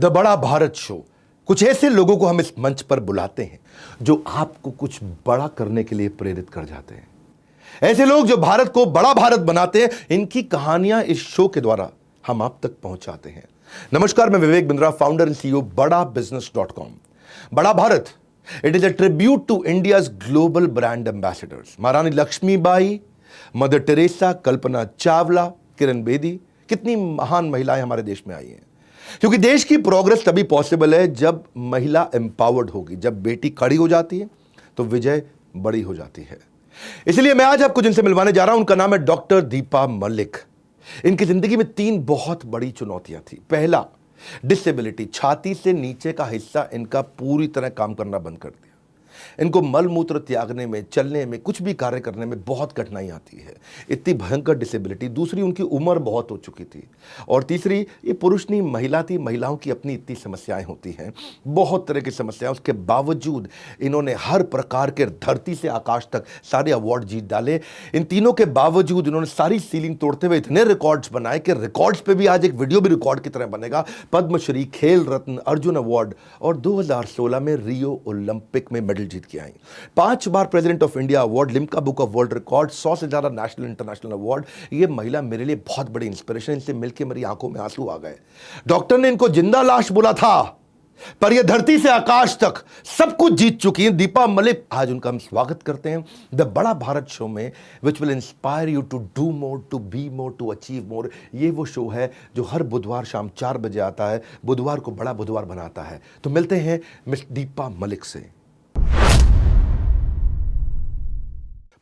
The बड़ा Bharat show. कुछ ऐसे लोगों को हम इस मंच पर बुलाते हैं जो आपको कुछ बड़ा करने के लिए प्रेरित कर जाते हैं। ऐसे लोग जो भारत को बड़ा भारत बनाते हैं, इनकी कहानियां इस शो के द्वारा हम आप तक पहुंचाते हैं। नमस्कार, मैं Vivek Bindra, founder and CEO Bada business.com। Bada Bharat, it is a tribute to India's global brand ambassadors. Maharani Laxmibai, Mother Teresa, Kalpana Chawla, Kiran Bedi, कितनी महान महिलाएं हमारे देश में आई हैं। क्योंकि देश की प्रोग्रेस तभी पॉसिबल है जब महिला एम्पावर्ड होगी। जब बेटी खड़ी हो जाती है तो विजय बड़ी हो जाती है। इसलिए मैं आज आपको जिनसे मिलवाने जा रहा हूं, उनका नाम है डॉक्टर दीपा मलिक। इनकी जिंदगी में 3 बहुत बड़ी चुनौतियां थी। पहला, डिसेबिलिटी। छाती से नीचे का हिस्सा इनका पूरी तरह काम करना बंद कर दिया। इनको मल मूत्र त्यागने में, चलने में, कुछ भी कार्य करने में बहुत कठिनाई आती है। इतनी भयंकर डिसेबिलिटी। दूसरी, उनकी उम्र बहुत हो चुकी थी। और तीसरी, ये पुरुष नहीं महिला थी। महिलाओं की अपनी इतनी समस्याएं होती हैं, बहुत तरह की समस्याएं। उसके बावजूद इन्होंने हर प्रकार के धरती से आकाश तक सारे अवार्ड जीत डाले। इन तीनों के बावजूद इन्होंने सारी सीलिंग तोड़ते हुए इतने रिकॉर्ड्स बनाए कि रिकॉर्ड्स पे भी आज एक वीडियो भी रिकॉर्ड की तरह बनेगा। पद्मश्री, खेल रत्न, अर्जुन अवार्ड और 2016 में रियो ओलंपिक में मेडल जीत के आई। 5 बार President of India award, Limca book of world record, 100 से ज्यादा नेशनल इंटरनेशनल अवार्ड। ये महिला मेरे लिए बहुत बड़ी इंस्पिरेशन। इनसे मिलकर मेरी आंखों में आंसू आ गए। डॉक्टर ने इनको जिंदा लाश बोला था, पर ये धरती से आकाश तक सब कुछ जीत चुकी हैं। दीपा मलिक, आज उनका हम स्वागत करते हैं द बड़ा भारत शो में, which will inspire you to do more, to be more, to achieve more. ये वो शो है जो हर बुधवार शाम 4 बजे आता है। बुधवार को बड़ा बुधवार बनाता है। तो मिलते हैं मिस दीपा मलिक से।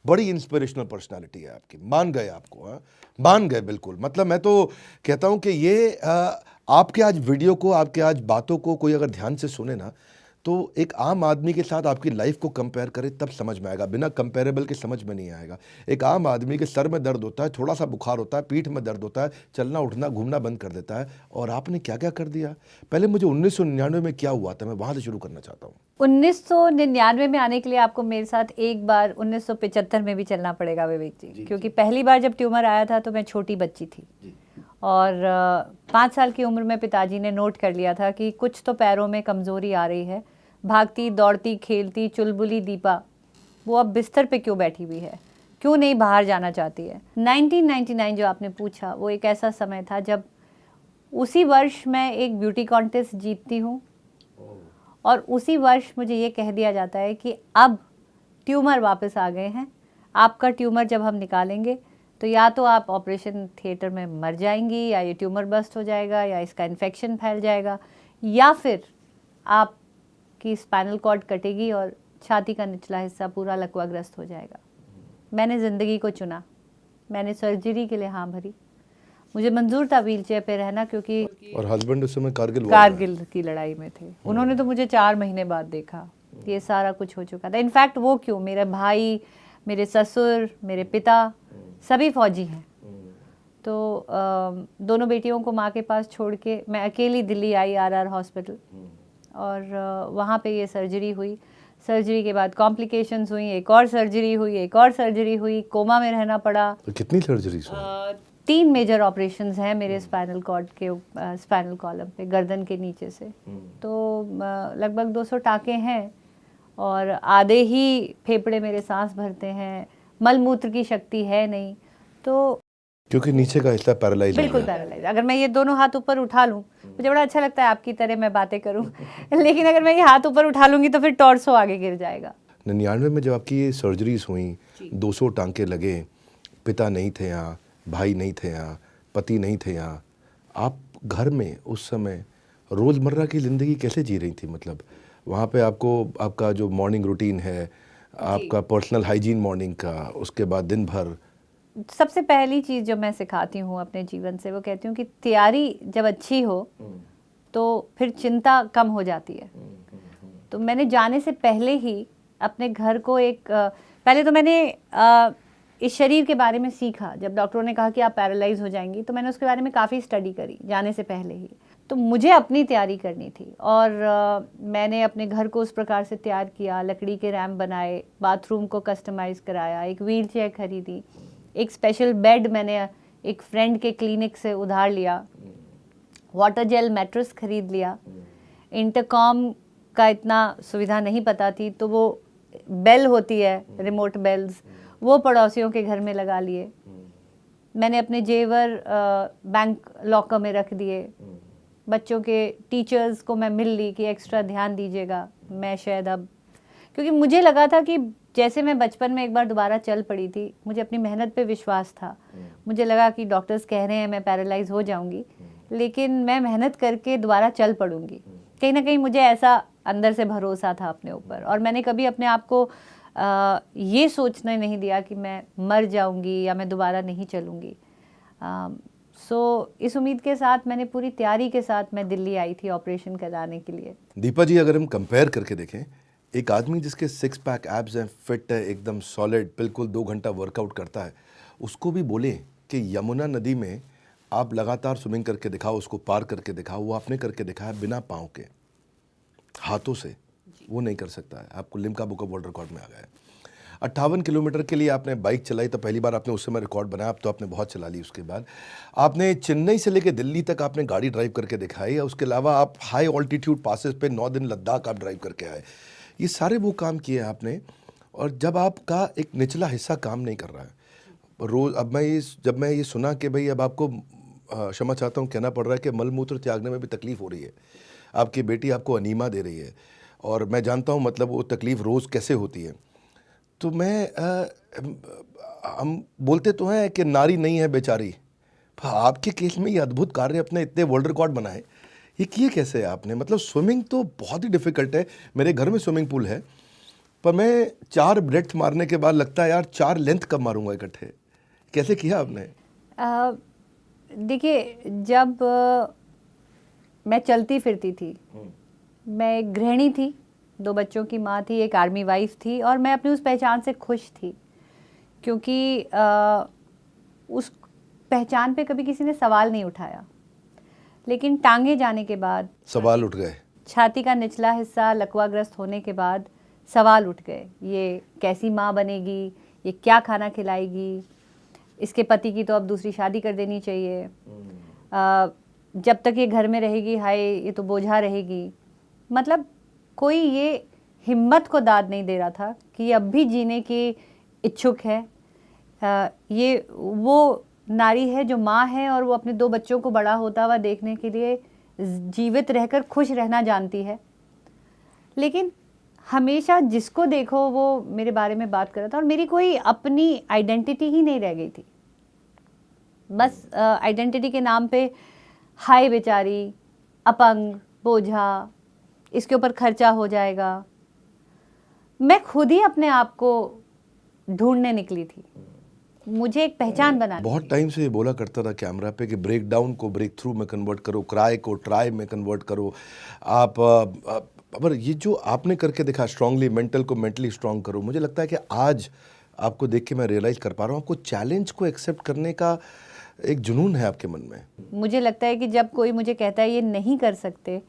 बड़ी इंस्पिरेशनल पर्सनालिटी है आपकी। मान गए आपको, हाँ मान गए बिल्कुल। मतलब मैं तो कहता हूं कि ये आपके आज वीडियो को, आपके आज बातों को कोई अगर ध्यान से सुने ना, तो एक आम आदमी के साथ आपकी लाइफ को कंपेयर करे तब समझ में आएगा। बिना कंपेरेबल के समझ में नहीं आएगा। एक आम आदमी के सर में दर्द होता है, थोड़ा सा बुखार होता है, पीठ में दर्द होता है, चलना उठना घूमना बंद कर देता है। और आपने क्या क्या कर दिया। पहले मुझे 1999 में क्या हुआ था, मैं वहाँ से शुरू करना चाहता हूँ। 1999 में आने के लिए आपको मेरे साथ एक बार 1975 में भी चलना पड़ेगा विवेक जी, क्योंकि पहली बार जब ट्यूमर आया था तो मैं छोटी बच्ची थी। और 5 साल की उम्र में पिताजी ने नोट कर लिया था कि कुछ तो पैरों में कमज़ोरी आ रही है। भागती दौड़ती खेलती चुलबुली दीपा वो अब बिस्तर पे क्यों बैठी हुई है, क्यों नहीं बाहर जाना चाहती है। 1999 जो आपने पूछा, वो एक ऐसा समय था जब उसी वर्ष मैं एक ब्यूटी कॉन्टेस्ट जीतती हूँ और उसी वर्ष मुझे ये कह दिया जाता है कि अब ट्यूमर वापस आ गए हैं। आपका ट्यूमर जब हम निकालेंगे तो या तो आप ऑपरेशन थिएटर में मर जाएंगी, या ये ट्यूमर बस्ट हो जाएगा, या इसका इन्फेक्शन फैल जाएगा, या फिर आपकी स्पाइनल कॉर्ड कटेगी और छाती का निचला हिस्सा पूरा लकवाग्रस्त हो जाएगा। मैंने ज़िंदगी को चुना। मैंने सर्जरी के लिए हाँ भरी। मुझे मंजूर था व्हीलचेयर पे रहना, क्योंकि और हस्बैंड उस समय कारगिल की लड़ाई में थे। उन्होंने तो मुझे 4 महीने बाद देखा। ये सारा कुछ हो चुका था। इनफैक्ट वो क्यों, मेरे भाई, मेरे ससुर, मेरे पिता सभी फौजी हैं। तो दोनों बेटियों को माँ के पास छोड़ के मैं अकेली दिल्ली आई, RR हॉस्पिटल। और वहाँ पे ये सर्जरी हुई। सर्जरी के बाद कॉम्प्लिकेशंस हुई, एक और सर्जरी हुई, एक और सर्जरी हुई, कोमा में रहना पड़ा। तो कितनी सर्जरीज हुई? 3 मेजर ऑपरेशंस हैं मेरे स्पाइनल कॉर्ड के स्पाइनल कॉलम पे, गर्दन के नीचे से। तो लगभग 200 टाँके हैं और आधे ही फेफड़े मेरे सांस भरते हैं। मल मूत्र की शक्ति है नहीं, तो क्योंकि नीचे का हिस्सा पैरालाइज, बिल्कुल पैरालाइज। अगर मैं ये दोनों हाथ ऊपर उठा लूँ, मुझे बड़ा अच्छा लगता है आपकी तरह मैं बातें करूँ लेकिन अगर मैं ये हाथ ऊपर उठा लूँगी तो फिर टॉर्सो आगे गिर जाएगा। 99 में जब आपकी ये सर्जरीज हुई, 200 टांके लगे, पिता नहीं थे यहाँ, भाई नहीं थे यहाँ, पति नहीं थे यहाँ, आप घर में उस समय रोज़मर्रा की ज़िंदगी कैसे जी रही थी? मतलब वहाँ पे आपको आपका जो मॉर्निंग रूटीन है, आपका पर्सनल हाइजीन मॉर्निंग का, उसके बाद दिन भर। सबसे पहली चीज़ जो मैं सिखाती हूँ अपने जीवन से, वो कहती हूँ कि तैयारी जब अच्छी हो तो फिर चिंता कम हो जाती है। तो मैंने जाने से पहले ही अपने घर को पहले तो मैंने इस शरीर के बारे में सीखा। जब डॉक्टरों ने कहा कि आप पैरालाइज हो जाएंगी, तो मैंने उसके बारे में काफ़ी स्टडी करी जाने से पहले ही। तो मुझे अपनी तैयारी करनी थी और मैंने अपने घर को उस प्रकार से तैयार किया। लकड़ी के रैम्प बनाए, बाथरूम को कस्टमाइज़ कराया, एक व्हील चेयर खरीदी, एक स्पेशल बेड मैंने एक फ्रेंड के क्लिनिक से उधार लिया, वाटर जेल मैट्रेस खरीद लिया। इंटरकॉम का इतना सुविधा नहीं पता थी, तो वो बेल होती है, रिमोट बेल्स, वो पड़ोसियों के घर में लगा लिए। मैंने अपने जेवर बैंक लॉकर में रख दिए। बच्चों के टीचर्स को मैं मिल ली कि एक्स्ट्रा ध्यान दीजिएगा। मैं शायद अब, क्योंकि मुझे लगा था कि जैसे मैं बचपन में एक बार दोबारा चल पड़ी थी, मुझे अपनी मेहनत पे विश्वास था। मुझे लगा कि डॉक्टर्स कह रहे हैं मैं पैरालाइज हो जाऊंगी, लेकिन मैं मेहनत करके दोबारा चल पड़ूंगी। कहीं ना कहीं मुझे ऐसा अंदर से भरोसा था अपने ऊपर, और मैंने कभी अपने आप को ये सोचने नहीं दिया कि मैं मर जाऊंगी या मैं दोबारा नहीं चलूंगी। इस उम्मीद के साथ, मैंने पूरी तैयारी के साथ मैं दिल्ली आई थी ऑपरेशन कराने के लिए। दीपा जी, अगर हम कंपेयर करके देखें, एक आदमी जिसके 6 पैक एब्स हैं, फिट है, एकदम सॉलिड, बिल्कुल 2 घंटा वर्कआउट करता है, उसको भी बोले कि यमुना नदी में आप लगातार स्विमिंग करके दिखाओ, उसको पार करके दिखाओ, वो आपने करके दिखाया बिना पाँव के, हाथों से। वो नहीं कर सकता है। आपको Limca book of world record में आ गया है। 58 किलोमीटर के लिए आपने बाइक चलाई, तो पहली बार आपने उस समय रिकॉर्ड बनाया। अब तो आपने बहुत चला ली। उसके बाद आपने चेन्नई से लेकर दिल्ली तक आपने गाड़ी ड्राइव करके दिखाई। उसके अलावा आप हाई ऑल्टीट्यूड पासेस पे 9 दिन लद्दाख आप ड्राइव करके आए। ये सारे वो काम किए आपने। और जब आपका एक निचला हिस्सा काम नहीं कर रहा है रोज़, जब मैं ये सुना कि भाई अब आपको, क्षमा चाहता हूँ कहना पड़ रहा है कि मलमूत्र त्यागने में भी तकलीफ़ हो रही है, आपकी बेटी आपको अनीमा दे रही है, और मैं जानता हूँ मतलब वो तकलीफ़ रोज़ कैसे होती है। तो हम बोलते तो हैं कि नारी नहीं है बेचारी, आपके केस में ये अद्भुत कार्य, अपने इतने वर्ल्ड रिकॉर्ड बनाए, ये किए कैसे आपने? मतलब स्विमिंग तो बहुत ही डिफ़िकल्ट है। मेरे घर में स्विमिंग पूल है, पर मैं 4 ब्रेथ मारने के बाद लगता है यार 4 लेंथ कब मारूंगा इकट्ठे। कैसे किया आपने? देखिए, जब मैं चलती फिरती थी, मैं एक गृहिणी थी, 2 बच्चों की माँ थी, एक आर्मी वाइफ थी, और मैं अपनी उस पहचान से खुश थी, क्योंकि उस पहचान पे कभी किसी ने सवाल नहीं उठाया। लेकिन टांगे जाने के बाद सवाल उठ गए। छाती का निचला हिस्सा लकवाग्रस्त होने के बाद सवाल उठ गए। ये कैसी माँ बनेगी, ये क्या खाना खिलाएगी, इसके पति की तो अब दूसरी शादी कर देनी चाहिए, जब तक ये घर में रहेगी हाय ये तो बोझा रहेगी। मतलब कोई ये हिम्मत को दाद नहीं दे रहा था कि अब भी जीने की इच्छुक है। ये वो नारी है जो माँ है, और वो अपने 2 बच्चों को बड़ा होता हुआ देखने के लिए जीवित रहकर खुश रहना जानती है। लेकिन हमेशा जिसको देखो वो मेरे बारे में बात कर रहा था, और मेरी कोई अपनी आइडेंटिटी ही नहीं रह गई थी। बस आइडेंटिटी के नाम पे हाय बेचारी, अपंग, बोझा, इसके ऊपर खर्चा हो जाएगा। मैं खुद ही अपने आप को ढूंढने निकली थी, मुझे एक पहचान बनानी। बहुत टाइम से ये बोला करता था कैमरा पे कि ब्रेक डाउन को ब्रेक थ्रू में कन्वर्ट करो, क्राई को ट्राई में कन्वर्ट करो। आप पर ये जो आपने करके दिखा, स्ट्रांगली मेंटल को मेंटली स्ट्रांग करो, मुझे लगता है कि आज आपको देख के मैं रियलाइज़ कर पा रहा हूँ आपको चैलेंज को एक्सेप्ट करने का एक जुनून है आपके मन में। मुझे लगता है कि जब कोई मुझे कहता है ये नहीं कर सकते,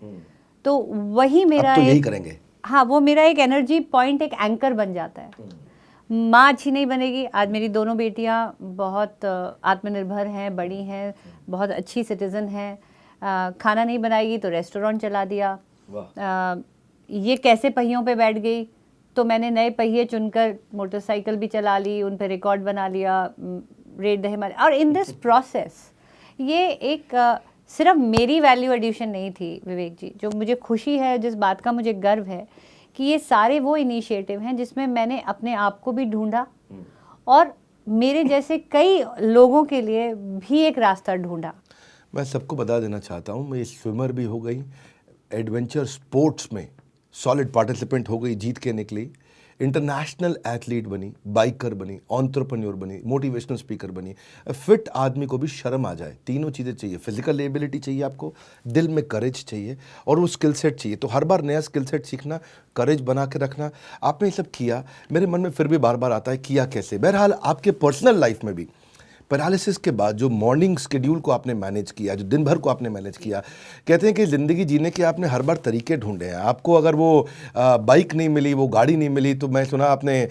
तो वही मेरा अब तो यही करेंगे। हाँ, वो मेरा एक एनर्जी पॉइंट, एक एंकर बन जाता है। माँ अच्छी नहीं बनेगी। आज मेरी दोनों बेटियाँ बहुत आत्मनिर्भर हैं, बड़ी हैं, बहुत अच्छी सिटीज़न हैं। खाना नहीं बनाएगी तो रेस्टोरेंट चला दिया। ये कैसे पहियों पे बैठ गई, तो मैंने नए पहिए चुनकर मोटरसाइकिल भी चला ली, उन पे रिकॉर्ड बना लिया, रेट द हिमालय। और इन दिस प्रोसेस ये एक सिर्फ मेरी वैल्यू एडिशन नहीं थी विवेक जी। जो मुझे खुशी है, जिस बात का मुझे गर्व है कि ये सारे वो इनिशिएटिव हैं जिसमें मैंने अपने आप को भी ढूंढा, और मेरे जैसे कई लोगों के लिए भी एक रास्ता ढूंढा। मैं सबको बता देना चाहता हूँ, मैं स्विमर भी हो गई, एडवेंचर स्पोर्ट्स में सॉलिड पार्टिसिपेंट हो गई, जीत के निकली, इंटरनेशनल एथलीट बनी, बाइकर बनी, एंटरप्रेन्योर बनी, मोटिवेशनल स्पीकर बनी। फिट आदमी को भी शर्म आ जाए, तीनों चीज़ें चाहिए। फिजिकल एबिलिटी चाहिए आपको, दिल में करेज चाहिए, और वो स्किल सेट चाहिए। तो हर बार नया स्किल सेट सीखना, करेज बना के रखना, आपने ये सब किया। मेरे मन में फिर भी बार बार आता है किया कैसे। बहरहाल आपके पर्सनल लाइफ में भी पैरालिसिस के बाद जो मॉर्निंग शेड्यूल को आपने मैनेज किया, जो दिन भर को आपने मैनेज किया, कहते हैं कि ज़िंदगी जीने के आपने हर बार तरीके ढूंढे हैं। आपको अगर वो बाइक नहीं मिली, वो गाड़ी नहीं मिली, तो मैं सुना आपने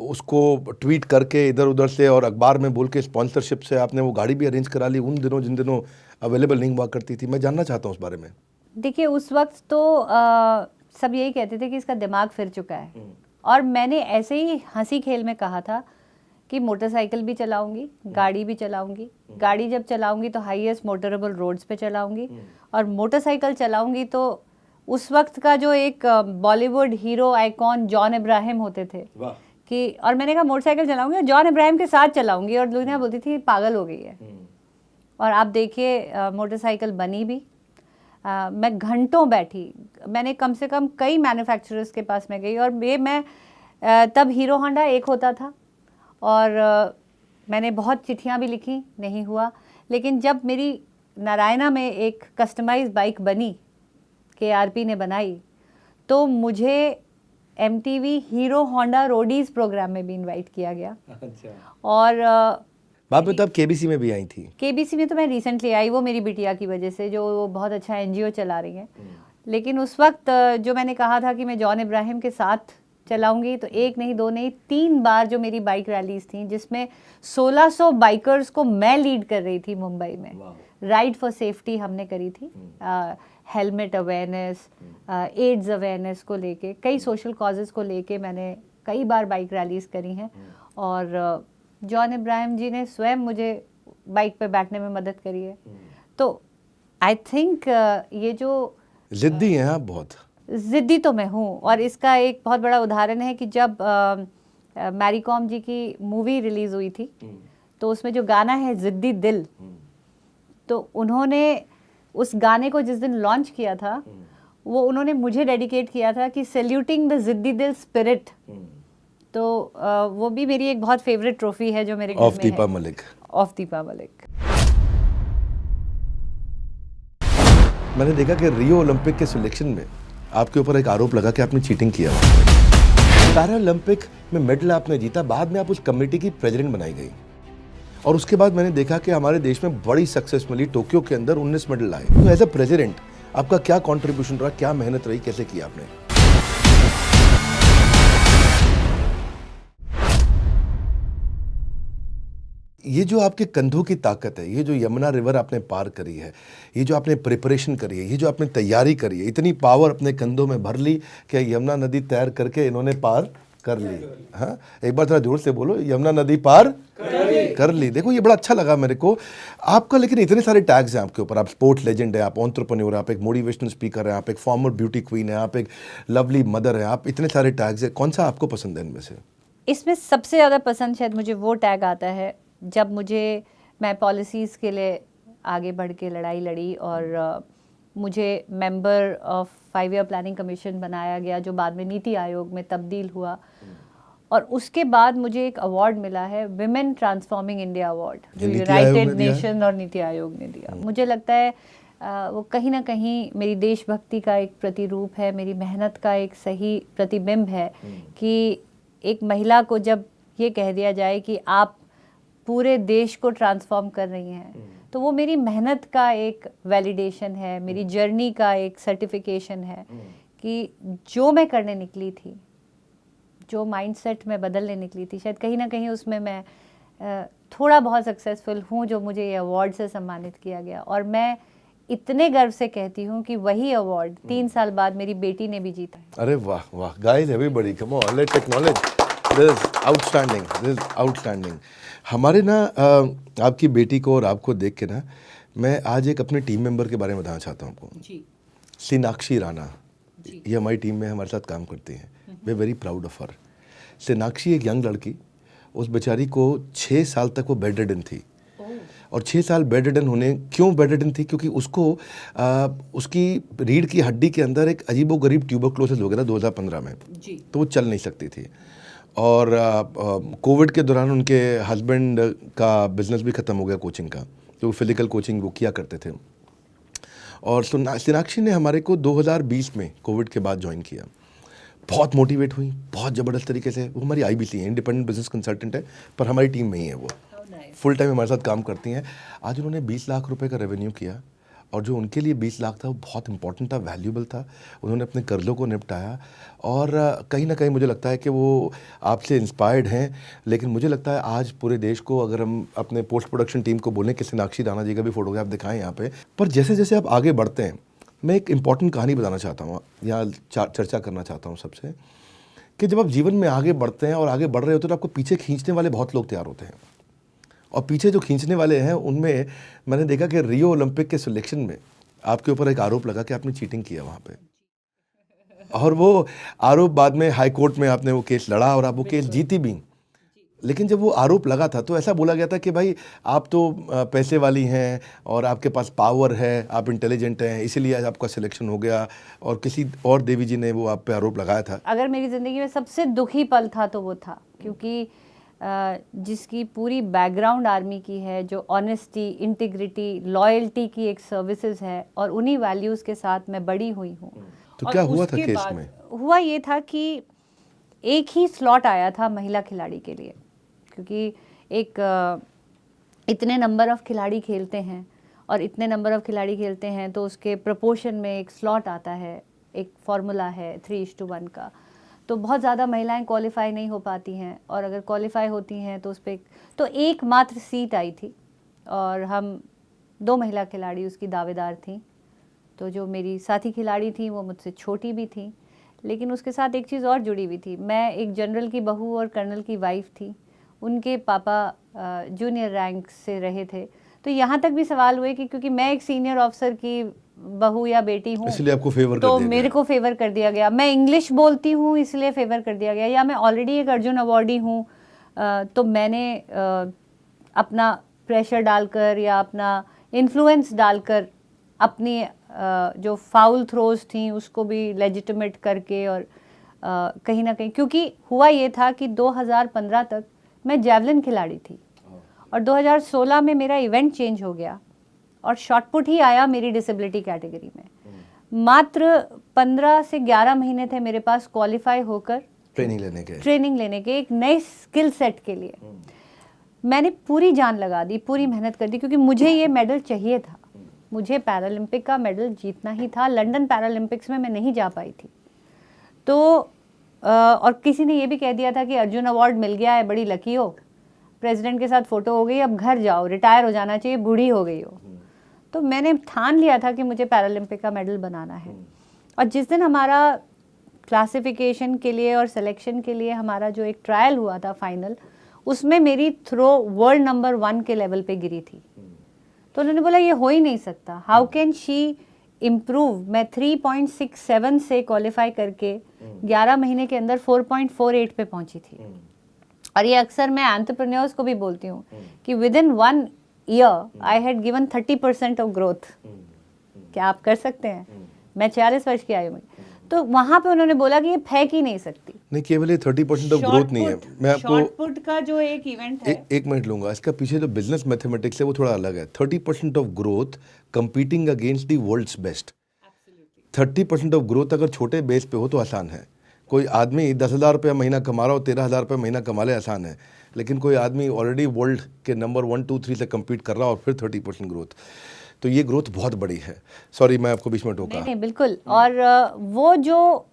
उसको ट्वीट करके इधर उधर से और अखबार में बोल के स्पॉन्सरशिप से आपने वो गाड़ी भी अरेंज करा ली उन दिनों जिन दिनों अवेलेबल नहीं हुआ करती थी। मैं जानना चाहता हूँ उस बारे में। देखिए उस वक्त तो सब यही कहते थे कि इसका दिमाग फिर चुका है, और मैंने ऐसे ही हंसी खेल में कहा था कि मोटरसाइकिल भी चलाऊंगी, गाड़ी भी चलाऊंगी, गाड़ी जब चलाऊंगी तो हाईएस्ट मोटरेबल रोड्स पे चलाऊंगी, और मोटरसाइकिल चलाऊंगी तो उस वक्त का जो एक Bollywood hero icon John Ibrahim होते थे कि, और मैंने कहा मोटरसाइकिल चलाऊंगी और जॉन इब्राहिम के साथ चलाऊंगी, और दुनिया बोलती थी पागल हो गई है। और आप देखिए मोटरसाइकिल बनी भी। मैं घंटों बैठी, मैंने कम से कम कई मैन्युफैक्चरर्स के पास में गई, और ये मैं तब हीरो होंडा एक होता था, और मैंने बहुत चिट्ठियाँ भी लिखी, नहीं हुआ। लेकिन जब मेरी नारायणा में एक कस्टमाइज बाइक बनी, KRP ने बनाई, तो मुझे MTV Hero Honda Roadies programme में भी इनवाइट किया गया। अच्छा। और बाद में तो आप KBC में भी आई थी। KBC में तो मैं रिसेंटली आई, वो मेरी बिटिया की वजह से, जो वो बहुत अच्छा NGO चला रही हैं। लेकिन उस वक्त जो मैंने कहा था कि मैं जॉन इब्राहिम के साथ चलाऊंगी, तो एक नहीं, दो नहीं, 3 बार जो मेरी बाइक रैलीज थी, जिसमें 1600 बाइकर्स को मैं लीड कर रही थी मुंबई में। राइड फॉर सेफ्टी हमने करी थी, हेलमेट अवेयरनेस, एड्स अवेयरनेस को लेके, कई सोशल कॉजेज़ को लेके मैंने कई बार बाइक रैलीज करी हैं। और जॉन इब्राहिम जी ने स्वयं मुझे बाइक पे बैठने में मदद करी है। तो आई थिंक ये जो जिद्दी हैं आप बहुत। ज़िद्दी तो मैं हूँ, और इसका एक बहुत बड़ा उदाहरण है कि जब मैरी कॉम जी की मूवी रिलीज़ हुई थी, तो उसमें जो गाना है ज़िद्दी दिल, तो उन्होंने उस गाने को जिस दिन लॉन्च किया था, वो उन्होंने मुझे डेडिकेट किया था कि सैल्यूटिंग द ज़िद्दी दिल स्पिरिट। तो वो भी मेरी एक बहुत फेवरेट ट्रॉफी है जो मेरे घर में है। ऑफ दीपा मलिक। ऑफ दीपा मलिक। मैंने देखा कि रियो ओलंपिक के सिलेक्शन में आपके ऊपर एक आरोप लगा कि आपने चीटिंग किया। पैरा ओलंपिक में मेडल आपने जीता, बाद में आप उस कमेटी की प्रेसिडेंट बनाई गई, और उसके बाद मैंने देखा कि हमारे देश में बड़ी सक्सेस मिली, टोक्यो के अंदर 19 मेडल आए। तो एज ए प्रेसिडेंट आपका क्या कंट्रीब्यूशन रहा, क्या मेहनत रही, कैसे किया आपने? ये जो आपके कंधों की ताकत है, ये जो यमुना रिवर आपने पार करी है, ये जो आपने प्रिपरेशन करी है, ये जो आपने तैयारी करी है, इतनी पावर अपने कंधों में भर ली कि यमुना नदी तैर करके इन्होंने पार कर ली। हाँ, एक बार थोड़ा जोर से बोलो, यमुना नदी पार कर ली। देखो ये बड़ा अच्छा लगा मेरे को आपका। लेकिन इतने सारे टैग्स हैं आपके ऊपर, आप स्पोर्ट्स लेजेंड है, आप एंटरप्रेन्योर, आप एक मोटिवेशनल स्पीकर है, आप एक फॉर्मर ब्यूटी क्वीन है, आप एक लवली मदर है, आप इतने सारे टैग्स है, कौन सा आपको पसंद है इनमें से? इसमें सबसे ज़्यादा पसंद शायद मुझे वो टैग आता है जब मैं पॉलिसीज़ के लिए आगे बढ़ के लड़ाई लड़ी, और मुझे member of 5 year planning commission बनाया गया, जो बाद में नीति आयोग में तब्दील हुआ। और उसके बाद मुझे एक अवार्ड मिला है, विमेन ट्रांसफॉर्मिंग इंडिया अवार्ड, जो यूनाइटेड नेशन और नीति आयोग ने दिया। मुझे लगता है वो कहीं ना कहीं मेरी देशभक्ति का एक प्रतिरूप है, मेरी मेहनत का एक सही प्रतिबिंब है कि एक महिला को जब ये कह दिया जाए कि आप पूरे देश को ट्रांसफॉर्म कर रही हैं, तो वो मेरी मेहनत का एक वैलिडेशन है, मेरी जर्नी का एक सर्टिफिकेशन है कि जो मैं करने निकली थी, जो माइंडसेट में बदलने निकली थी, शायद कहीं ना कहीं उसमें मैं थोड़ा बहुत सक्सेसफुल हूँ, जो मुझे ये अवार्ड से सम्मानित किया गया। और मैं इतने गर्व से कहती हूँ कि वही अवार्ड 3 साल बाद मेरी बेटी ने भी जीता है। अरे वाह वाह, guys everybody come on, let's acknowledge this outstanding, this outstanding. हमारे ना आपकी बेटी को और आपको देख के ना, मैं आज एक अपने टीम मेंबर के बारे में बताना चाहता हूँ आपको जी। सोनाक्षी राणा, ये हमारी टीम में हमारे साथ काम करती हैं। We very proud of her. Sonakshi एक यंग लड़की, उस बेचारी को 6 साल तक वो बेड रिडन थी, और 6 साल बेड रिडन होने, क्यों बेड रिडन थी? क्योंकि उसको उसकी रीढ़ की हड्डी के अंदर एक अजीबोगरीब ट्यूबरक्लोसिस हो गया था 2015 में जी। तो वो चल नहीं सकती थी, और कोविड के दौरान उनके हस्बैंड का बिजनेस भी ख़त्म हो गया कोचिंग का, तो फिजिकल कोचिंग वो किया करते थे। और सोनाक्षी ने हमारे को 2020 में कोविड के बाद ज्वाइन किया। बहुत मोटिवेट हुई, बहुत ज़बरदस्त तरीके से। वो हमारी IBC है, इंडिपेंडेंट बिजनेस कंसल्टेंट है, पर हमारी टीम में ही है वो, फुल टाइम हमारे साथ काम करती हैं। आज उन्होंने 20 लाख रुपए का रेवेन्यू किया, और जो उनके लिए 20 लाख था वो बहुत इंपॉर्टेंट था, वैल्यूबल था। उन्होंने अपने कर्ज़ों को निपटाया, और कहीं ना कहीं मुझे लगता है कि वो आपसे इंस्पायर्ड हैं। लेकिन मुझे लगता है आज पूरे देश को, अगर हम अपने पोस्ट प्रोडक्शन टीम को बोलें कि सोनाक्षी राणा जी का भी फोटोग्राफ दिखाएं यहाँ पे, पर जैसे जैसे आप आगे बढ़ते हैं मैं एक इम्पॉर्टेंट कहानी बताना चाहता हूँ, यहाँ चर्चा करना चाहता हूँ सबसे, कि जब आप जीवन में आगे बढ़ते हैं और आगे बढ़ रहे होते हैं तो आपको पीछे खींचने वाले बहुत लोग तैयार होते हैं। और पीछे जो खींचने वाले हैं उनमें मैंने देखा कि रियो ओलंपिक के सिलेक्शन में आपके ऊपर एक आरोप लगा कि आपने चीटिंग किया वहाँ पे, और वो आरोप बाद में हाई कोर्ट में आपने वो केस लड़ा और आप वो केस जीती भी। लेकिन जब वो आरोप लगा था तो ऐसा बोला गया था कि भाई आप तो पैसे वाली हैं और आपके पास पावर है, आप इंटेलिजेंट हैं, इसीलिए आपका सिलेक्शन हो गया, और किसी और देवी जी ने वो आप पे आरोप लगाया था। अगर मेरी ज़िंदगी में सबसे दुखी पल था तो वो था, क्योंकि जिसकी पूरी बैकग्राउंड आर्मी की है, जो ऑनेस्टी, इंटीग्रिटी, लॉयल्टी की एक सर्विसेज है, और उन्हीं वैल्यूज़ के साथ मैं बड़ी हुई हूँ। तो क्या हुआ था केस में? हुआ ये था कि एक ही स्लॉट आया था महिला खिलाड़ी के लिए, क्योंकि इतने नंबर ऑफ खिलाड़ी खेलते हैं, और इतने नंबर ऑफ खिलाड़ी खेलते हैं तो उसके प्रपोर्शन में एक स्लॉट आता है, एक फार्मूला है 3:1 का। तो बहुत ज़्यादा महिलाएं क्वालिफाई नहीं हो पाती हैं, और अगर क्वालिफाई होती हैं तो उस पर तो एकमात्र सीट आई थी, और हम 2 महिला खिलाड़ी उसकी दावेदार थीं। तो जो मेरी साथी खिलाड़ी थी वो मुझसे छोटी भी थी, लेकिन उसके साथ एक चीज़ और जुड़ी हुई थी। मैं एक जनरल की बहू और कर्नल की वाइफ थी, उनके पापा जूनियर रैंक से रहे थे। तो यहाँ तक भी सवाल हुए कि क्योंकि मैं एक सीनियर ऑफिसर की बहू या बेटी हूँ, इसलिए आपको फेवर तो मेरे को फेवर कर दिया गया। मैं इंग्लिश बोलती हूँ इसलिए फेवर कर दिया गया, या मैं ऑलरेडी एक अर्जुन अवॉर्डी हूँ, तो मैंने अपना प्रेशर डालकर या अपना इन्फ्लुएंस डालकर अपनी जो फाउल थ्रोज थी उसको भी लेजिटिमेट करके, और कहीं ना कहीं क्योंकि हुआ ये था कि 2015 तक मैं जैवलिन खिलाड़ी थी, और 2016 में मेरा इवेंट चेंज हो गया और शॉटपुट ही आया मेरी डिसेबिलिटी कैटेगरी में। मात्र 15 से 11 महीने थे मेरे पास क्वालिफाई होकर ट्रेनिंग लेने के एक नए स्किल सेट के लिए। मैंने पूरी जान लगा दी, पूरी मेहनत कर दी, क्योंकि मुझे ये मेडल चाहिए था। मुझे पैरालंपिक का मेडल जीतना ही था। लंदन पैरालंपिक्स में मैं नहीं जा पाई थी, तो और किसी ने ये भी कह दिया था कि अर्जुन अवार्ड मिल गया है, बड़ी लकी हो, प्रेसिडेंट के साथ फ़ोटो हो गई, अब घर जाओ, रिटायर हो जाना चाहिए, बूढ़ी हो गई हो। तो मैंने ठान लिया था कि मुझे पैरालंपिक का मेडल बनाना है। और जिस दिन हमारा क्लासिफिकेशन के लिए और सिलेक्शन के लिए हमारा जो एक ट्रायल हुआ था फाइनल, उसमें मेरी थ्रो वर्ल्ड नंबर 1 के लेवल पे गिरी थी। तो उन्होंने बोला ये हो ही नहीं सकता, हाउ कैन शी इम्प्रूव। मैं 3.67 से क्वालिफाई करके 11 महीने के अंदर 4.48 पे पहुंची थी। और ये अक्सर मैं एंटरप्रेन्योर्स को भी बोलती हूँ कि with in 1 year I had given 30% of growth. क्या आप कर सकते हैं? मैं 40 वर्ष की आयु में। तो वहां पे उन्होंने बोला कि ये फेंक ही नहीं सकती। नहीं, केवल ये 30% ऑफ ग्रोथ नहीं है। मैं आपको शॉटपुट का जो एक इवेंट है, एक मिनट लूंगा। इसका पीछे जो बिजनेस मैथमेटिक्स है वो थोड़ा अलग है। 30% of growth competing against the world's best. 30% of growth अगर छोटे बेस पे हो तो आसान है। कोई आदमी 10,000 रुपया महीना कमा रहा हो, 13,000 रुपया महीना कमा ले, आसान है। लेकिन कोई आदमी ऑलरेडी वर्ल्ड के नंबर 1, 2, 3 से कम्पीट कर रहा हो और फिर 30% ग्रोथ, तो ये ग्रोथ बहुत बड़ी है। सॉरी, मैं आपको बीच में टोका। नहीं बिल्कुल। और वो जो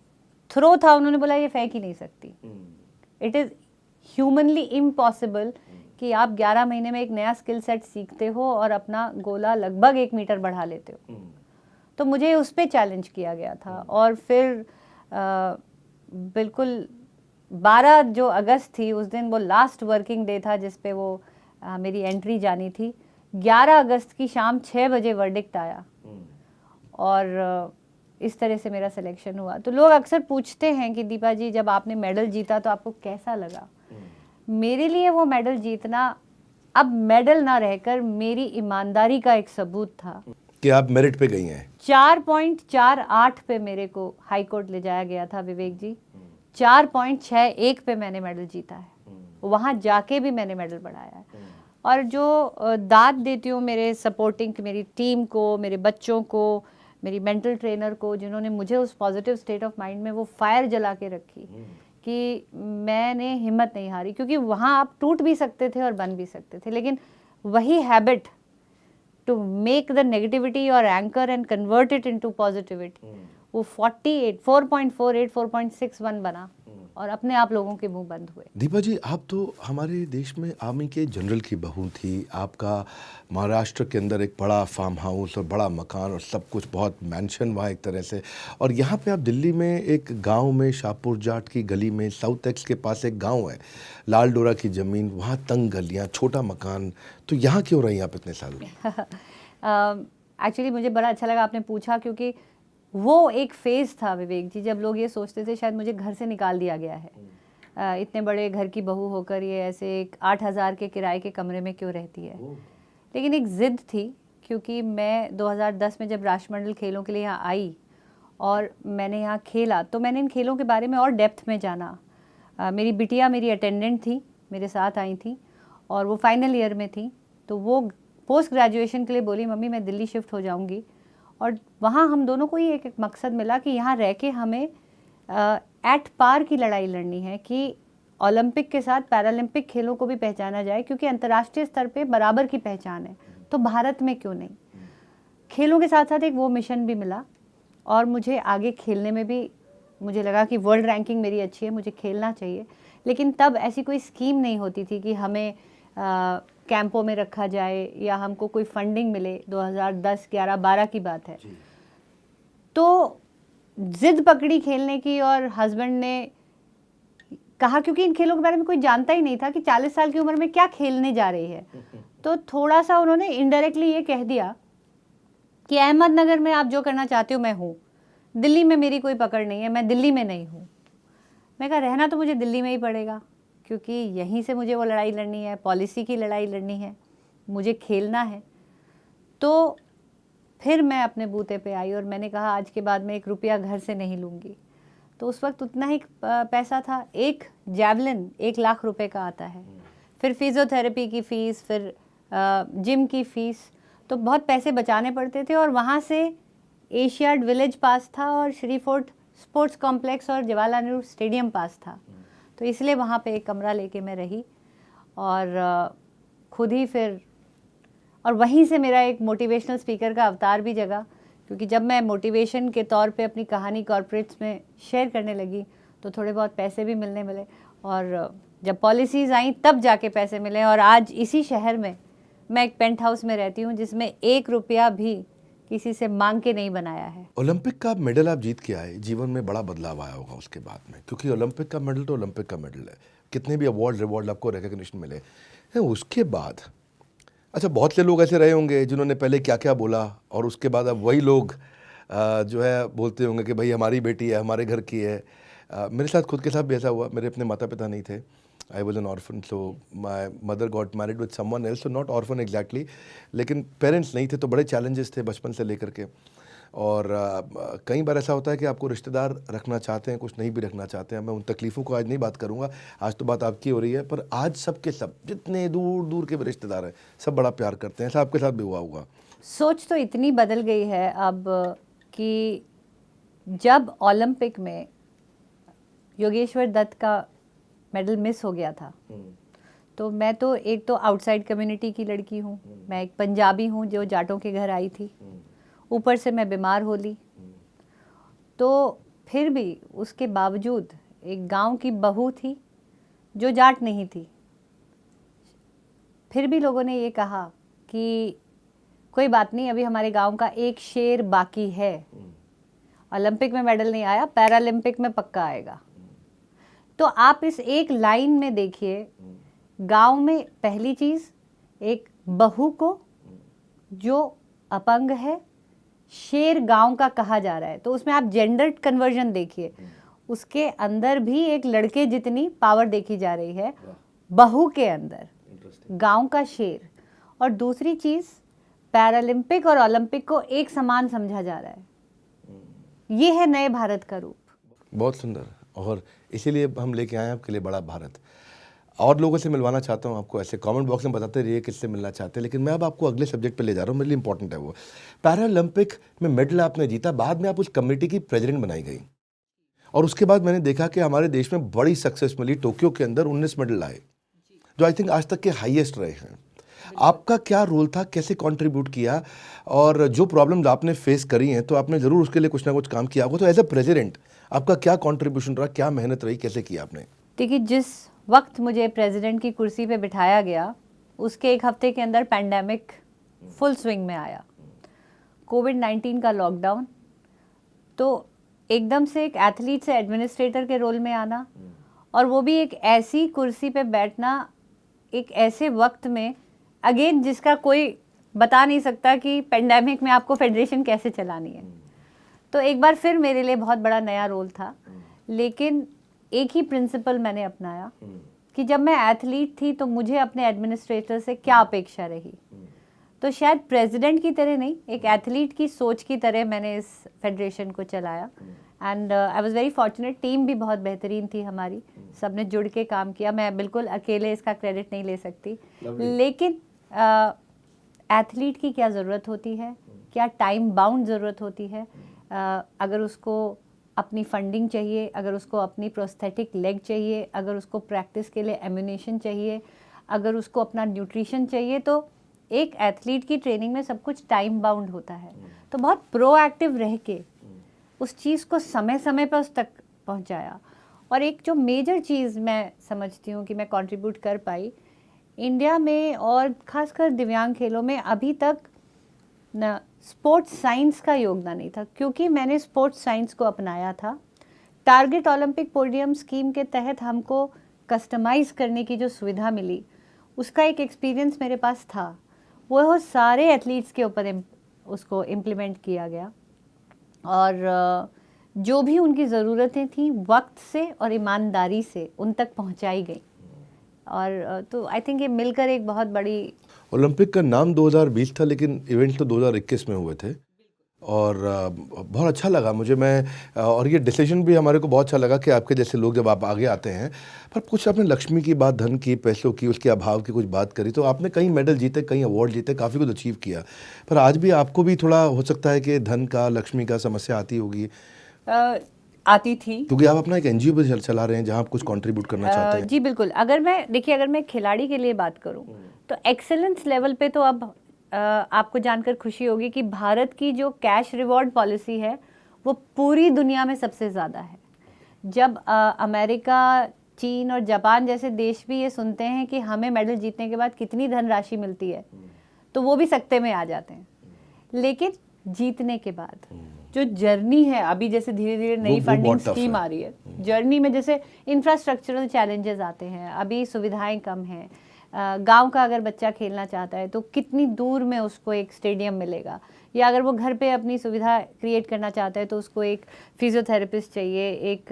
थ्रो था, उन्होंने बोला ये फेंक ही नहीं सकती। इट इज़ ह्यूमनली इम्पॉसिबल कि आप 11 महीने में एक नया स्किल सेट सीखते हो और अपना गोला लगभग 1 मीटर बढ़ा लेते हो। तो मुझे उस पर चैलेंज किया गया था। और फिर बिल्कुल 12 जो अगस्त थी, उस दिन वो लास्ट वर्किंग डे था जिस पे वो मेरी एंट्री जानी थी। 11 अगस्त की शाम 6 बजे वर्डिक्ट आया, और इस तरह से मेरा सिलेक्शन हुआ। तो लोग अक्सर पूछते हैं कि दीपा जी, जब आपने मेडल जीता तो आपको कैसा लगा? मेरे लिए वो मेडल जीतना अब मेडल ना रहकर मेरी ईमानदारी का एक सबूत था कि आप मेरिट पे गई हैं। 4.48 पे मेरे को हाई कोर्ट ले जाया गया था विवेक जी। 4.61 पे मैंने मेडल जीता है। वहाँ जाके भी मैंने मेडल बढ़ाया है। और जो दाद देती हूँ मेरे सपोर्टिंग, मेरी टीम को, मेरे बच्चों को, मेरी मेंटल ट्रेनर को, जिन्होंने मुझे उस पॉजिटिव स्टेट ऑफ माइंड में वो फायर जला के रखी कि मैंने हिम्मत नहीं हारी। क्योंकि वहाँ आप टूट भी सकते थे और बन भी सकते थे, लेकिन वही habit to make the negativity और anchor and convert it into positivity, वो 4.48, 4.61 बना और अपने आप लोगों के मुंह बंद हुए। दीपा जी, आप तो हमारे देश में आर्मी के जनरल की बहू थी, आपका महाराष्ट्र के अंदर एक बड़ा फार्म हाउस और बड़ा मकान और सब कुछ, बहुत मैंशन वहाँ एक तरह से, और यहाँ पे आप दिल्ली में एक गांव में, शाहपुर जाट की गली में, साउथ एक्स के पास एक गांव है, लाल डोरा की ज़मीन, वहाँ तंग गलियाँ, छोटा मकान, तो यहाँ क्यों रही आप इतने साल? एक्चुअली मुझे बड़ा अच्छा लगा आपने पूछा, क्योंकि वो एक फेज़ था विवेक जी, जब लोग ये सोचते थे शायद मुझे घर से निकाल दिया गया है, इतने बड़े घर की बहू होकर ये ऐसे एक 8,000 के किराए के कमरे में क्यों रहती है। लेकिन एक ज़िद थी, क्योंकि मैं 2010 में जब राष्ट्रमंडल खेलों के लिए यहाँ आई और मैंने यहाँ खेला, तो मैंने इन खेलों के बारे में और डेप्थ में जाना। मेरी बिटिया मेरी अटेंडेंट थी, मेरे साथ आई थी और वो फाइनल ईयर में थी, तो वो पोस्ट ग्रेजुएशन के लिए बोली मम्मी मैं दिल्ली शिफ्ट हो जाऊंगी, और वहाँ हम दोनों को ही एक मकसद मिला कि यहाँ रह के हमें एट पार की लड़ाई लड़नी है कि ओलंपिक के साथ पैरालंपिक खेलों को भी पहचाना जाए, क्योंकि अंतर्राष्ट्रीय स्तर पे बराबर की पहचान है, तो भारत में क्यों नहीं। खेलों के साथ साथ एक वो मिशन भी मिला और मुझे आगे खेलने में भी मुझे लगा कि वर्ल्ड रैंकिंग मेरी अच्छी है, मुझे खेलना चाहिए। लेकिन तब ऐसी कोई स्कीम नहीं होती थी कि हमें कैंपों में रखा जाए या हमको कोई फंडिंग मिले। 2010, 11, 12 की बात है। तो जिद पकड़ी खेलने की और हस्बैंड ने कहा, क्योंकि इन खेलों के बारे में कोई जानता ही नहीं था कि 40 साल की उम्र में क्या खेलने जा रही है, तो थोड़ा सा उन्होंने इनडायरेक्टली ये कह दिया कि अहमदनगर में आप जो करना चाहते हो मैं हूँ, दिल्ली में मेरी कोई पकड़ नहीं है, मैं दिल्ली में नहीं हूँ। मैं कहा रहना तो मुझे दिल्ली में ही पड़ेगा, क्योंकि यहीं से मुझे वो लड़ाई लड़नी है, पॉलिसी की लड़ाई लड़नी है, मुझे खेलना है। तो फिर मैं अपने बूते पे आई और मैंने कहा आज के बाद मैं 1 रुपया घर से नहीं लूँगी। तो उस वक्त उतना ही पैसा था, एक जैवलिन 1 लाख रुपए का आता है, फिर फिजियोथेरेपी की फ़ीस, फिर जिम की फ़ीस, तो बहुत पैसे बचाने पड़ते थे। और वहाँ से एशियाड विलेज पास था और श्री फोर्ट स्पोर्ट्स कॉम्प्लेक्स और जवाहरलाल नेहरू स्टेडियम पास था, तो इसलिए वहाँ पे एक कमरा लेके मैं रही और खुद ही फिर, और वहीं से मेरा एक मोटिवेशनल स्पीकर का अवतार भी जगा, क्योंकि जब मैं मोटिवेशन के तौर पे अपनी कहानी कॉर्पोरेट्स में शेयर करने लगी तो थोड़े बहुत पैसे भी मिलने मिले, और जब पॉलिसीज़ आई तब जाके पैसे मिले। और आज इसी शहर में मैं एक पेंट हाउस में रहती हूँ जिसमें 1 रुपया भी किसी से मांग के नहीं बनाया है। ओलंपिक का मेडल आप जीत के आए, जीवन में बड़ा बदलाव आया होगा उसके बाद में, क्योंकि ओलंपिक का मेडल तो ओलंपिक का मेडल है, कितने भी अवार्ड रिवॉर्ड आपको रिकग्निशन मिले। उसके बाद अच्छा, बहुत से लोग ऐसे रहे होंगे जिन्होंने पहले क्या क्या बोला और उसके बाद अब वही लोग जो है बोलते होंगे कि भाई हमारी बेटी है, हमारे घर की है। मेरे साथ खुद के साथ भी ऐसा हुआ, मेरे अपने माता पिता नहीं थे, I was an orphan, so my mother got married with someone else, so not orphan exactly, लेकिन पेरेंट्स नहीं थे, तो बड़े चैलेंजेस थे बचपन से लेकर के। और कई बार ऐसा होता है कि आपको रिश्तेदार रखना चाहते हैं, कुछ नहीं भी रखना चाहते हैं। मैं उन तकलीफ़ों को आज नहीं बात करूंगा, आज तो बात आपकी हो रही है, पर आज सब के सब जितने दूर दूर के भी रिश्तेदार हैं सब बड़ा प्यार करते हैं। ऐसा आपके साथ भी हुआ होगा? सोच तो इतनी बदल गई है अब कि जब ओलंपिक में योगेश्वर दत्त का मेडल मिस हो गया था, तो मैं तो एक तो आउटसाइड कम्युनिटी की लड़की हूँ, मैं एक पंजाबी हूँ जो जाटों के घर आई थी, ऊपर से मैं बीमार हो ली, तो फिर भी उसके बावजूद एक गांव की बहू थी जो जाट नहीं थी, फिर भी लोगों ने ये कहा कि कोई बात नहीं, अभी हमारे गांव का एक शेर बाकी है, ओलंपिक में मेडल नहीं आया, पैरालंपिक में पक्का आएगा। तो आप इस एक लाइन में देखिए, गांव में पहली चीज़ एक बहू को जो अपंग है शेर गांव का कहा जा रहा है, तो उसमें आप जेंडर कन्वर्जन देखिए, उसके अंदर भी एक लड़के जितनी पावर देखी जा रही है बहू के अंदर, गांव का शेर। और दूसरी चीज़ पैरालंपिक और ओलंपिक को एक समान समझा जा रहा है, ये है नए भारत का रूप। बहुत सुंदर, और इसीलिए हम लेके आए हैं आपके लिए बड़ा भारत। और लोगों से मिलवाना चाहता हूँ आपको, ऐसे कमेंट बॉक्स में बताते रहिए किससे मिलना चाहते हैं, लेकिन मैं अब आपको अगले सब्जेक्ट पे ले जा रहा हूँ, मेरे लिए इंपॉर्टेंट है वो। पैरालंपिक में मेडल आपने जीता, बाद में आप उस कमेटी की प्रेसिडेंट बनाई गई, और उसके बाद मैंने देखा कि हमारे देश में बड़ी सक्सेस मिली, टोक्यो के अंदर 19 मेडल आए, जो आई थिंक आज तक के हाईएस्ट रहे हैं। आपका क्या रोल था, कैसे कंट्रीब्यूट किया, और जो प्रॉब्लम्स आपने फेस करी हैं तो आपने ज़रूर उसके लिए कुछ ना कुछ काम किया होगा, तो एज अ प्रेसिडेंट आपका क्या कंट्रीब्यूशन रहा, क्या मेहनत रही, कैसे किया आपने? देखिए, जिस वक्त मुझे प्रेसिडेंट की कुर्सी पे बिठाया गया उसके एक हफ्ते के अंदर पैंडेमिक फुल स्विंग में आया, कोविड-19 का लॉकडाउन। तो एकदम से एक एथलीट से एडमिनिस्ट्रेटर के रोल में आना, और वो भी एक ऐसी कुर्सी पे बैठना एक ऐसे वक्त में, अगेन जिसका कोई बता नहीं सकता कि पेंडेमिक में आपको फेडरेशन कैसे चलानी है। तो एक बार फिर मेरे लिए बहुत बड़ा नया रोल था, लेकिन एक ही प्रिंसिपल मैंने अपनाया कि जब मैं एथलीट थी तो मुझे अपने एडमिनिस्ट्रेटर से क्या अपेक्षा रही। तो शायद प्रेसिडेंट की तरह नहीं, एक एथलीट की सोच की तरह मैंने इस फेडरेशन को चलाया। And I was very fortunate, team भी बहुत बेहतरीन थी हमारी, सबने जुड़ के काम किया। मैं बिल्कुल अकेले इसका क्रेडिट नहीं ले सकती, लेकिन एथलीट की क्या ज़रूरत होती है, क्या टाइम बाउंड ज़रूरत होती है, अगर उसको अपनी फंडिंग चाहिए, अगर उसको अपनी प्रोस्थेटिक लेग चाहिए, अगर उसको प्रैक्टिस के लिए एम्यूनेशन चाहिए, अगर उसको अपना न्यूट्रिशन चाहिए, तो एक एथलीट की ट्रेनिंग में सब कुछ टाइम बाउंड होता है। तो बहुत प्रोएक्टिव रह के उस चीज़ को समय समय पर उस तक पहुंचाया। और एक जो मेजर चीज़ मैं समझती हूँ कि मैं कंट्रीब्यूट कर पाई इंडिया में और ख़ासकर दिव्यांग खेलों में, अभी तक न स्पोर्ट्स साइंस का योगदान नहीं था, क्योंकि मैंने स्पोर्ट्स साइंस को अपनाया था। टारगेट ओलंपिक पोडियम स्कीम के तहत हमको कस्टमाइज़ करने की जो सुविधा मिली, उसका एक एक्सपीरियंस मेरे पास था। वो सारे एथलीट्स के ऊपर उसको इम्प्लीमेंट किया गया, और जो भी उनकी ज़रूरतें थी वक्त से और ईमानदारी से उन तक पहुंचाई गई। और तो आई थिंक ये मिलकर एक बहुत बड़ी। ओलंपिक का नाम 2020 था, लेकिन इवेंट तो 2021 में हुए थे, और बहुत अच्छा लगा मुझे। और ये डिसीजन भी हमारे को बहुत अच्छा लगा कि आपके जैसे लोग जब आप आगे आते हैं। पर कुछ आपने लक्ष्मी की बात, धन की, पैसों की, उसके अभाव की कुछ बात करी, तो आपने कई मेडल जीते, कई अवार्ड जीते, काफ़ी कुछ अचीव किया, पर आज भी आपको भी थोड़ा हो सकता है कि धन का, लक्ष्मी का समस्या आती होगी। आती थी, क्योंकि आप अपना एक एनजीओ भी चला रहे हैं जहां आप कुछ कंट्रीब्यूट करना चाहते हैं। जी बिल्कुल। अगर मैं खिलाड़ी के लिए बात करूं तो एक्सेलेंस लेवल पे तो अब आपको जानकर खुशी होगी कि भारत की जो कैश रिवॉर्ड पॉलिसी है वो पूरी दुनिया में सबसे ज़्यादा है। जब अमेरिका, चीन और जापान जैसे देश भी ये सुनते हैं कि हमें मेडल जीतने के बाद कितनी धनराशि मिलती है, तो वो भी सकते में आ जाते हैं। लेकिन जीतने के बाद जो जर्नी है, अभी जैसे धीरे धीरे नई फंडिंग स्कीम आ रही है, जर्नी में जैसे इंफ्रास्ट्रक्चरल चैलेंजेस आते हैं, अभी सुविधाएं कम हैं। गांव का अगर बच्चा खेलना चाहता है तो कितनी दूर में उसको एक स्टेडियम मिलेगा, या अगर वो घर पे अपनी सुविधा क्रिएट करना चाहता है तो उसको एक फिजियोथेरेपिस्ट चाहिए, एक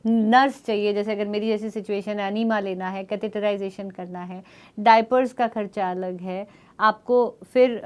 नर्स चाहिए। जैसे अगर मेरी जैसी सिचुएशन है, अनीमा लेना है, कैथेटराइजेशन करना है, डायपर्स का खर्चा अलग है, आपको फिर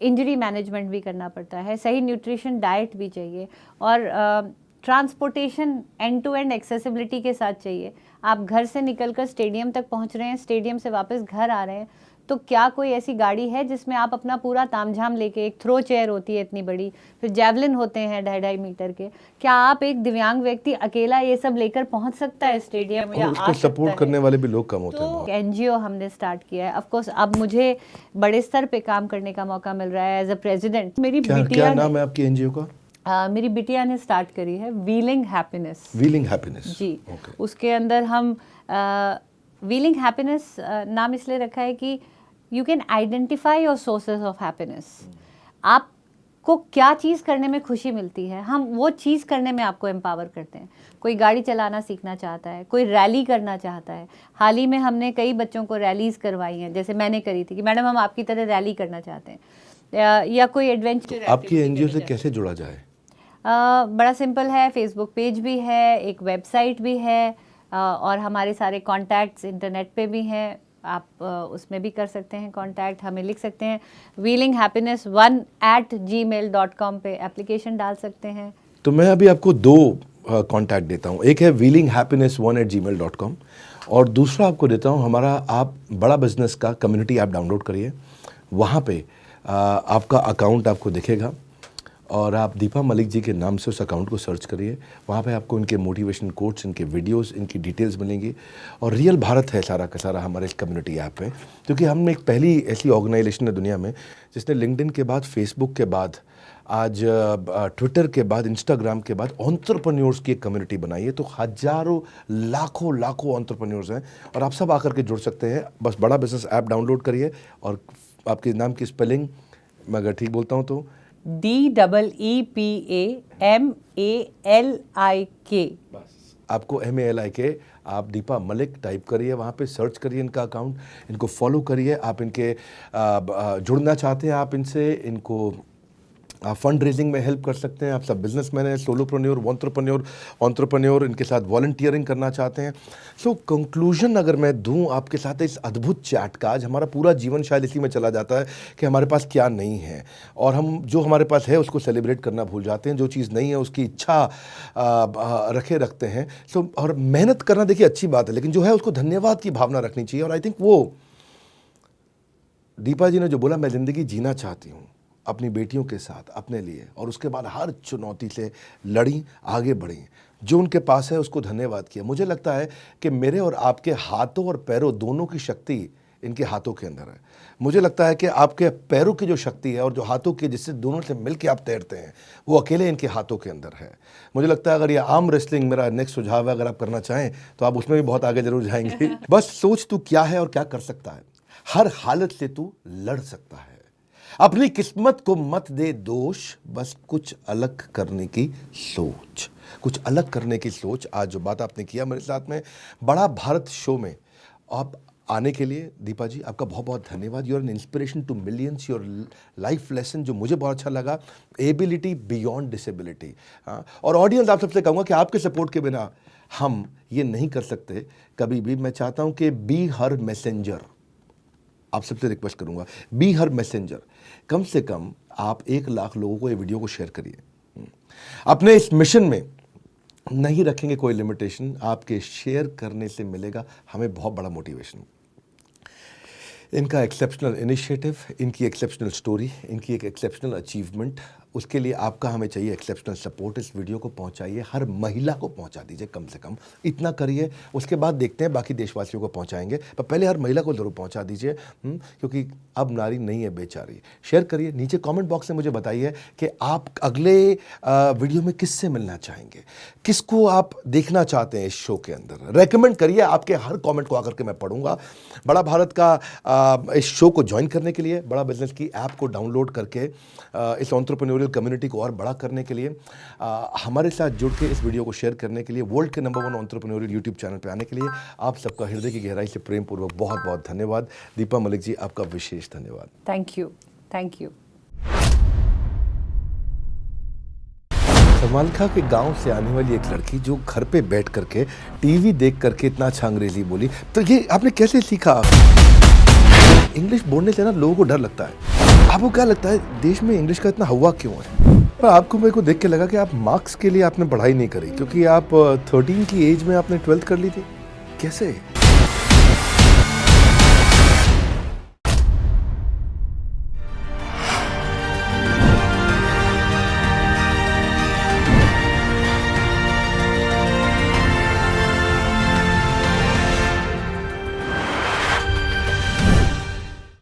इंजरी मैनेजमेंट भी करना पड़ता है, सही न्यूट्रिशन डाइट भी चाहिए, और transportation end to end accessibility के साथ चाहिए। आप घर से निकलकर स्टेडियम तक पहुंच रहे हैं, स्टेडियम से वापस घर आ रहे हैं, तो क्या कोई ऐसी गाड़ी है जिसमें आप अपना पूरा तामझाम लेके, एक थ्रो चेयर होती है इतनी बड़ी, फिर जैवलिन होते हैं 2.5 मीटर के, क्या आप एक दिव्यांग व्यक्ति अकेला ये सब लेकर पहुंच सकता है स्टेडियम, या उसको सपोर्ट करने वाले भी लोग कम होते हैं। तो एनजीओ हमने स्टार्ट किया है। ऑफ कोर्स अब मुझे बड़े स्तर पे काम करने का मौका मिल रहा है एज अ प्रेसिडेंट। मेरी क्या नाम है आपकी एनजीओ का? मेरी बिटिया ने स्टार्ट करी है व्हीलिंग हैप्पीनेस। व्हीलिंग हैप्पीनेस जी। उसके अंदर हम व्हीलिंग हैप्पीनेस नाम इसलिए रखा है कि you can identify your sources of happiness. आपको क्या चीज़ करने में खुशी मिलती है, हम वो चीज़ करने में आपको एम्पावर करते हैं। कोई गाड़ी चलाना सीखना चाहता है, कोई रैली करना चाहता है। हाल ही में हमने कई बच्चों को रैलीज करवाई हैं, जैसे मैंने करी थी कि मैडम हम आपकी तरह रैली करना चाहते हैं, या कोई एडवेंचर। आपकी एनजीओ से कैसे जुड़ा जाए? बड़ा सिंपल है, फेसबुक पेज भी है, एक वेबसाइट भी है, और हमारे सारे कॉन्टैक्ट्स इंटरनेट पे भी हैं। आप उसमें भी कर सकते हैं कांटेक्ट, हमें लिख सकते हैं wheelinghappiness1@gmail.com पे एप्लीकेशन डाल सकते हैं। तो मैं अभी आपको 2 कांटेक्ट देता हूँ, एक है wheelinghappiness1@gmail.com और दूसरा आपको देता हूँ हमारा, आप बड़ा बिजनेस का कम्युनिटी ऐप डाउनलोड करिए, वहाँ पे आपका अकाउंट आपको दिखेगा और आप दीपा मलिक जी के नाम से उस अकाउंट को सर्च करिए। वहाँ पे आपको इनके मोटिवेशन कोट्स, इनके वीडियोस, इनकी डिटेल्स मिलेंगी। और रियल भारत है सारा का सारा हमारे इस कम्युनिटी ऐप में, क्योंकि हम एक पहली ऐसी ऑर्गेनाइजेशन है दुनिया में जिसने लिंक्डइन के बाद, फेसबुक के बाद आज ट्विटर के बाद, इंस्टाग्राम के बाद एंटरप्रेन्योर्स की एक कम्युनिटी बनाई है। तो हजारों लाखों लाखों एंटरप्रेन्योर्स हैं और आप सब आकर के जुड़ सकते हैं। बस बड़ा बिजनेस ऐप डाउनलोड करिए और आपके नाम की स्पेलिंग मैं अगर ठीक बोलता हूँ तो DEEPAMALIK। आपको MALIK, आप दीपा मलिक टाइप करिए, वहाँ पे सर्च करिए इनका अकाउंट, इनको फॉलो करिए। आप इनके जुड़ना चाहते हैं आप इनसे, इनको आप फंड रेजिंग में हेल्प कर सकते हैं। आप सब बिजनेसमैन हैं, सोलोप्रेन्योर, एंटरप्रेन्योर, इनके साथ वॉलंटियरिंग करना चाहते हैं। सो कंक्लूजन अगर मैं दूं आपके साथ इस अद्भुत चैट का, आज हमारा पूरा जीवन शायद इसी में चला जाता है कि हमारे पास क्या नहीं है और हम जो हमारे पास है उसको सेलिब्रेट करना भूल जाते हैं, जो चीज़ नहीं है उसकी इच्छा रखते हैं। सो और मेहनत करना देखिए अच्छी बात है, लेकिन जो है उसको धन्यवाद की भावना रखनी चाहिए। और आई थिंक वो दीपा जी ने जो बोला, मैं ज़िंदगी जीना चाहती हूँ अपनी बेटियों के साथ, अपने लिए, और उसके बाद हर चुनौती से लड़ी, आगे बढ़ी, जो उनके पास है उसको धन्यवाद किया। मुझे लगता है कि मेरे और आपके हाथों और पैरों दोनों की शक्ति इनके हाथों के अंदर है। मुझे लगता है कि आपके पैरों की जो शक्ति है और जो हाथों की, जिससे दोनों से मिलकर आप तैरते हैं, वो अकेले इनके हाथों के अंदर है। मुझे लगता है अगर ये आर्म रेसलिंग मेरा नेक्स्ट सुझाव है, अगर आप करना चाहें तो आप उसमें भी बहुत आगे जरूर जाएंगे। बस सोच तू क्या है और क्या कर सकता है, हर हालत से तू लड़ सकता है। अपनी किस्मत को मत दे दोष, बस कुछ अलग करने की सोच, कुछ अलग करने की सोच। आज जो बात आपने किया मेरे साथ में बड़ा भारत शो में आप आने के लिए, दीपा जी आपका बहुत बहुत धन्यवाद। You are an inspiration to millions. Your life lesson जो मुझे बहुत अच्छा लगा, एबिलिटी बियॉन्ड डिसेबिलिटी। और ऑडियंस आप सबसे कहूँगा कि आपके सपोर्ट के बिना हम ये नहीं कर सकते कभी भी। मैं चाहता हूँ कि बी हर मैसेंजर, आप सबसे रिक्वेस्ट करूंगा, बी हर मैसेंजर। कम से कम आप 1 लाख लोगों को ये वीडियो को शेयर करिए। अपने इस मिशन में नहीं रखेंगे कोई लिमिटेशन, आपके शेयर करने से मिलेगा हमें बहुत बड़ा मोटिवेशन। इनका एक्सेप्शनल इनिशिएटिव, इनकी एक्सेप्शनल स्टोरी, इनकी एक एक्सेप्शनल अचीवमेंट, उसके लिए आपका हमें चाहिए एक्सेप्शनल सपोर्ट। इस वीडियो को पहुंचाइए, हर महिला को पहुंचा दीजिए, कम से कम इतना करिए। उसके बाद देखते हैं बाकी देशवासियों को पहुंचाएंगे, पर पहले हर महिला को ज़रूर पहुंचा दीजिए, क्योंकि अब नारी नहीं है बेचारी। शेयर करिए, नीचे कमेंट बॉक्स में मुझे बताइए कि आप अगले वीडियो में किससे मिलना चाहेंगे, किसको आप देखना चाहते हैं इस शो के अंदर। रेकमेंड करिए, आपके हर कॉमेंट को आकर के मैं पढ़ूंगा। बड़ा भारत का इस शो को ज्वाइन करने के लिए, बड़ा बिजनेस की ऐप को डाउनलोड करके इस एंटरप्रेन्योरियल कम्युनिटी को और बड़ा करने के लिए, हमारे साथ जुड़ के इस वीडियो को शेयर करने के लिए, वर्ल्ड के नंबर 1 एंटरप्रेन्योरियल यूट्यूब चैनल पे आने के लिए आप सबका हृदय की गहराई से प्रेम पूर्वक बहुत बहुत धन्यवाद। दीपा मलिक जी आपका विशेष धन्यवाद। Thank you, thank you. Salman Khan के गांव से आने वाली एक लड़की जो घर पे बैठ करके टीवी देख करके इतना अच्छा अंग्रेजी बोली, तो ये आपने कैसे सीखा? इंग्लिश बोलने से ना लोगों को डर लगता है। आपको क्या लगता है देश में इंग्लिश का इतना हवा क्यों है? पर आपको, मेरे को देख के लगा कि आप मार्क्स के लिए आपने पढ़ाई नहीं करी, क्योंकि आप 13 की एज में आपने 12th कर ली थी। कैसे?